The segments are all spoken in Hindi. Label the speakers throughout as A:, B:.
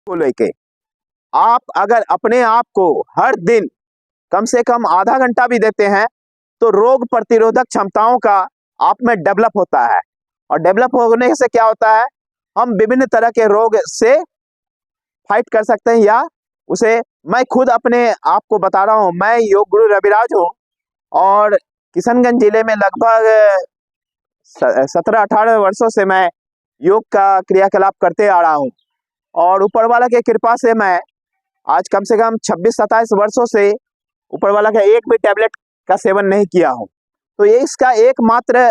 A: को लेके आप अगर अपने आप को हर दिन कम से कम आधा घंटा भी देते हैं तो रोग प्रतिरोधक क्षमताओं का आप में डेवलप होता है। और डेवलप होने से क्या होता है, हम विभिन्न तरह के रोग से फाइट कर सकते हैं। या उसे मैं खुद अपने आप को बता रहा हूँ, मैं योग गुरु रविराज हूँ और किशनगंज जिले में लगभग 17-18 वर्षों से मैं योग का क्रियाकलाप करते आ रहा हूँ। और ऊपर वाला की कृपा से मैं आज कम से कम 26-27 वर्षों से ऊपर वाला का एक भी टैबलेट का सेवन नहीं किया हूँ। तो ये इसका एकमात्र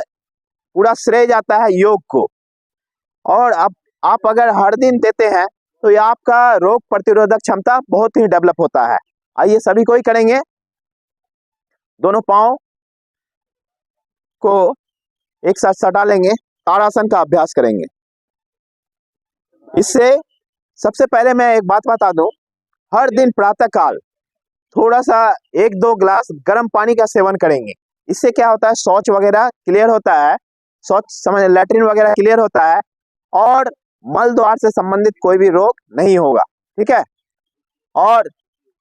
A: पूरा श्रेय जाता है योग को। और अब आप अगर हर दिन देते हैं तो ये आपका रोग प्रतिरोधक क्षमता बहुत ही डेवलप होता है। आइए सभी को ही करेंगे। दोनों पाँव को एक साथ सटा लेंगे, ताड़ासन का अभ्यास करेंगे। इससे सबसे पहले मैं एक बात बता दूं, हर दिन प्रातः काल थोड़ा सा 1-2 ग्लास गर्म पानी का सेवन करेंगे। इससे क्या होता है, शौच वगैरह क्लियर होता है, शौच समझ लैट्रिन वगैरह क्लियर होता है और मल द्वार से संबंधित कोई भी रोग नहीं होगा। ठीक है। और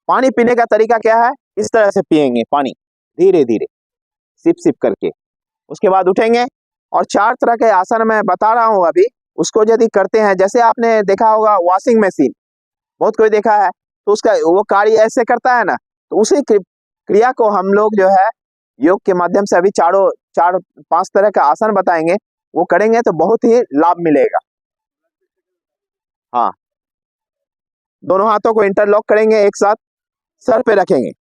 A: पानी पीने का तरीका क्या है, इस तरह से पिएंगे पानी धीरे धीरे सिप सिप करके। उसके बाद उठेंगे और 4 तरह के आसन मैं बता रहा हूँ अभी, उसको यदि करते हैं, जैसे आपने देखा होगा वॉशिंग मशीन, बहुत कोई देखा है, तो उसका वो कार्य ऐसे करता है ना, तो उसी क्रिया को हम लोग जो है योग के माध्यम से अभी 4-5 तरह का आसन बताएंगे, वो करेंगे तो बहुत ही लाभ मिलेगा। हाँ, दोनों हाथों को इंटरलॉक करेंगे, एक साथ सर पे रखेंगे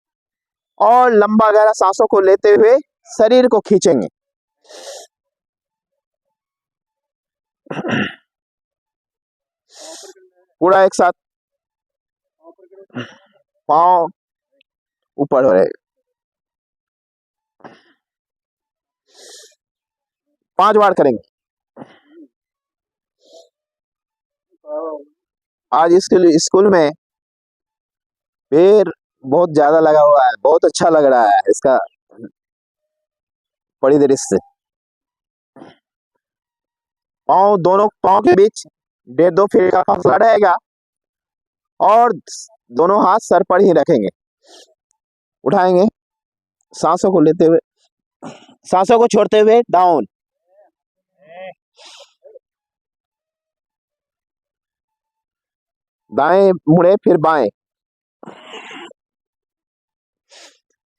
A: और लंबा गहरा सांसों को लेते हुए शरीर को खींचेंगे। पूरा एक साथ पाँव ऊपर हो रहे 5 बार करेंगे। आज स्कूल में पेड़ बहुत ज्यादा लगा हुआ है, बहुत अच्छा लग रहा है इसका परिदृश्य। पाँव, दोनों पाँव के बीच 1.5-2 फीट का फासला रहेगा और दोनों हाथ सर पर ही रखेंगे। उठाएंगे, सांसों को लेते हुए, सांसों को छोड़ते हुए डाउन। दाएं मुड़े फिर बाएं,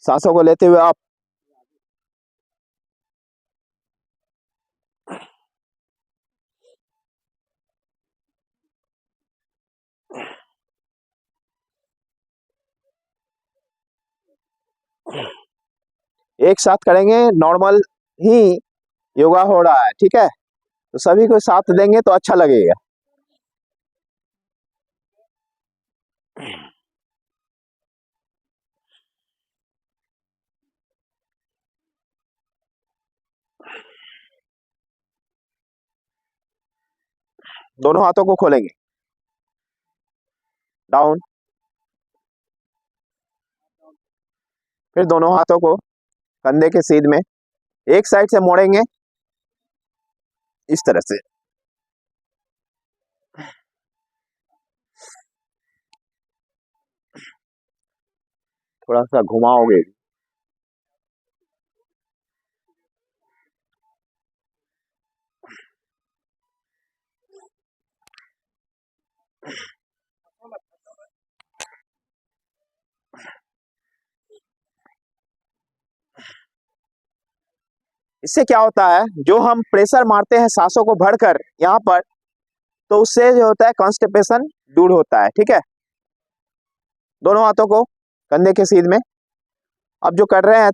A: सांसों को लेते हुए अप। एक साथ करेंगे, नॉर्मल ही योगा हो रहा है। ठीक है, तो सभी को साथ देंगे तो अच्छा लगेगा। दोनों हाथों को खोलेंगे, डाउन, फिर दोनों हाथों को कंधे के सीध में एक साइड से मोड़ेंगे इस तरह से। थोड़ा सा घुमाओगे, इससे क्या होता है, जो हम प्रेशर मारते हैं सांसों को भरकर यहाँ पर, तो उससे जो होता है कॉन्स्टिपेशन दूर होता है। ठीक है, दोनों हाथों को कंधे के सीध में। अब जो कर रहे हैं,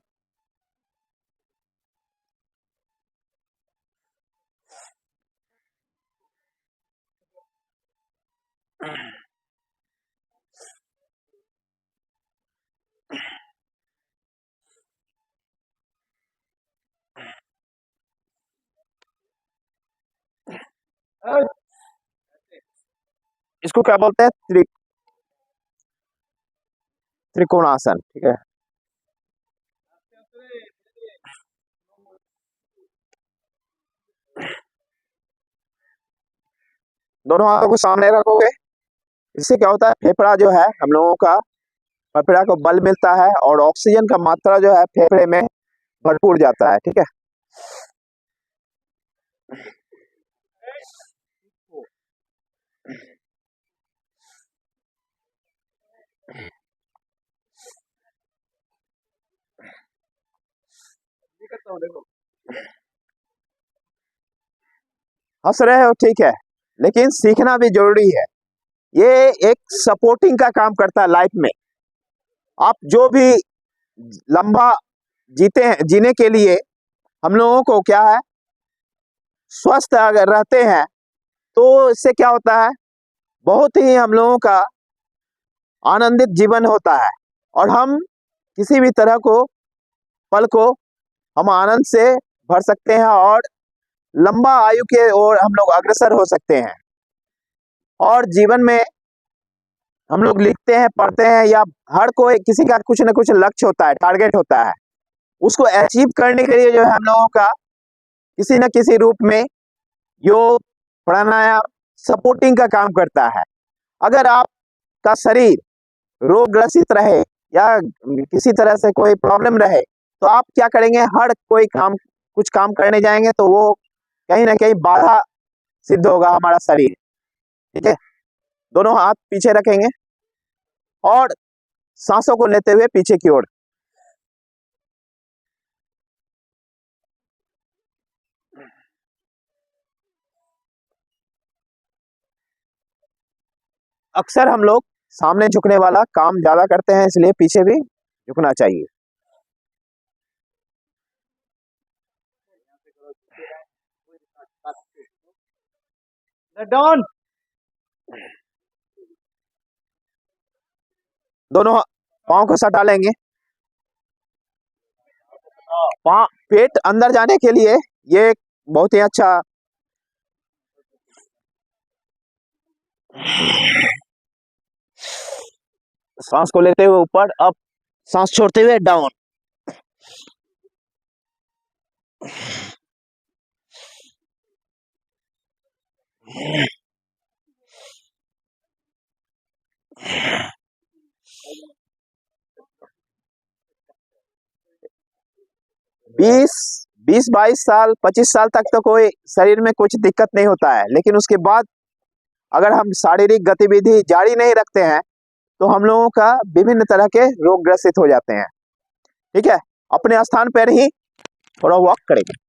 A: इसको क्या बोलते हैं, त्रिकोणासन। ठीक है, दोनों हाथों को सामने रखोगे इससे क्या होता है, फेफड़ा जो है हम लोगों का, फेफड़ा को बल मिलता है और ऑक्सीजन का मात्रा जो है फेफड़े में भरपूर जाता है। ठीक है। हंस रहे हो, ठीक है, लेकिन सीखना भी जरूरी है। ये एक सपोर्टिंग का काम करता है लाइफ में। आप जो भी लंबा जीते हैं, जीने के लिए हम लोगों को क्या है, स्वस्थ अगर रहते हैं तो इससे क्या होता है, बहुत ही हम लोगों का आनंदित जीवन होता है और हम किसी भी तरह को पल को हम आनंद से भर सकते हैं और लंबा आयु के ओर हम लोग अग्रसर हो सकते हैं। और जीवन में हम लोग लिखते हैं, पढ़ते हैं, या हर कोई किसी का कुछ ना कुछ लक्ष्य होता है, टारगेट होता है। उसको अचीव करने के लिए जो है हम लोगों का किसी न किसी रूप में योग, प्राणायाम सपोर्टिंग का काम करता है। अगर आपका शरीर रोग ग्रसित रहे या किसी तरह से कोई प्रॉब्लम रहे तो आप क्या करेंगे, हर कोई काम, कुछ काम करने जाएंगे तो वो कहीं ना कहीं बाधा सिद्ध होगा हमारा शरीर। ठीक है। दोनों हाथ पीछे रखेंगे और सांसों को लेते हुए पीछे की ओर। अक्सर हम लोग सामने झुकने वाला काम ज्यादा करते हैं, इसलिए पीछे भी झुकना चाहिए। डाउन। दोनों पाँव को सटा लेंगे। पाँव, पेट अंदर जाने के लिए ये एक बहुत ही अच्छा सांस को लेते हुए ऊपर, अब सांस छोड़ते हुए डाउन। बीस 20-22 साल 25 साल तक तो कोई शरीर में कुछ दिक्कत नहीं होता है, लेकिन उसके बाद अगर हम शारीरिक गतिविधि जारी नहीं रखते हैं तो हम लोगों का विभिन्न तरह के रोग ग्रसित हो जाते हैं। ठीक है। अपने स्थान पर ही थोड़ा वॉक करेंगे।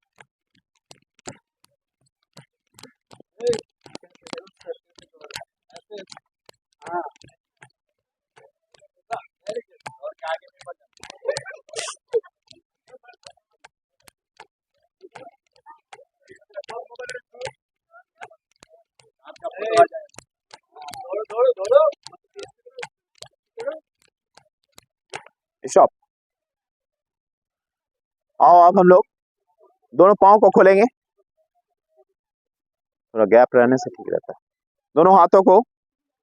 A: स्टॉप। आओ, अब हम लोग दोनों पाँव को खोलेंगे, थोड़ा गैप रहने से ठीक रहता है। दोनों हाथों को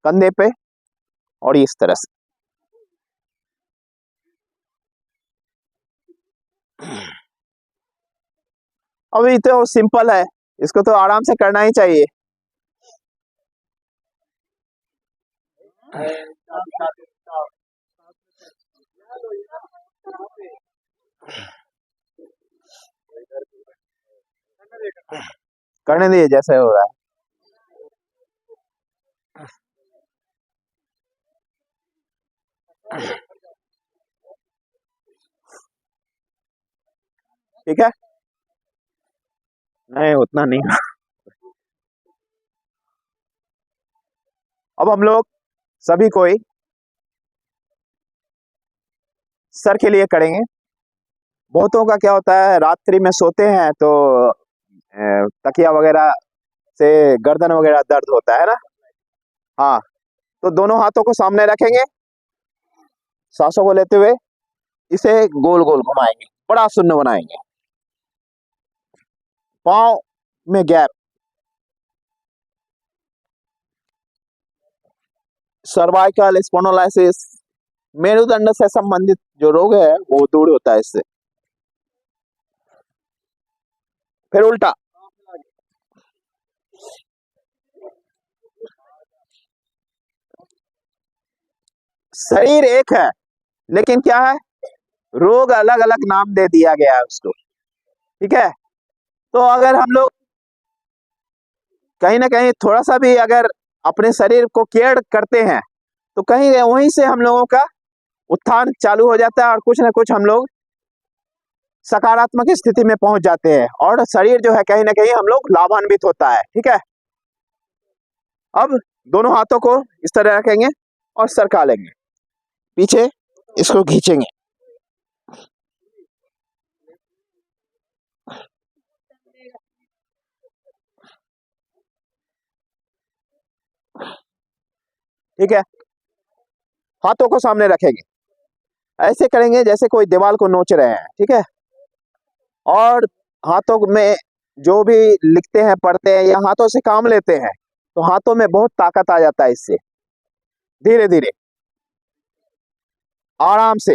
A: कंधे पे और इस तरह से। अभी तो सिंपल है, इसको तो आराम से करना ही चाहिए। करने दीजिए जैसे हो रहा है। ठीक है। नहीं, उतना नहीं। अब हम लोग सभी कोई सर के लिए करेंगे। बहुतों का क्या होता है, रात्रि में सोते हैं तो तकिया वगैरह से गर्दन वगैरह दर्द होता है ना। हाँ, तो दोनों हाथों को सामने रखेंगे, सांसों को लेते हुए इसे गोल गोल घुमाएंगे, बड़ा शून्य बनाएंगे। पाँव में गैप। सर्वाइकल स्पोंडिलोलिसिस, मेरुदंड से संबंधित जो रोग है वो दूर होता है इससे। फिर उल्टा। शरीर एक है, लेकिन क्या है, रोग अलग अलग नाम दे दिया गया है उसको। ठीक है, तो अगर हम लोग कहीं ना कहीं थोड़ा सा भी अगर अपने शरीर को केयर करते हैं, तो कहीं वहीं से हम लोगों का उत्थान चालू हो जाता है और कुछ ना कुछ हम लोग सकारात्मक स्थिति में पहुंच जाते हैं और शरीर जो है कहीं ना कहीं हम लोग लाभान्वित होता है। ठीक है, अब दोनों हाथों को इस तरह रखेंगे और सरका लेंगे, पीछे इसको खींचेंगे। ठीक है, हाथों को सामने रखेंगे, ऐसे करेंगे जैसे कोई दीवार को नोच रहे हैं। ठीक है, और हाथों में जो भी लिखते हैं, पढ़ते हैं या हाथों से काम लेते हैं, तो हाथों में बहुत ताकत आ जाता है इससे। धीरे धीरे आराम से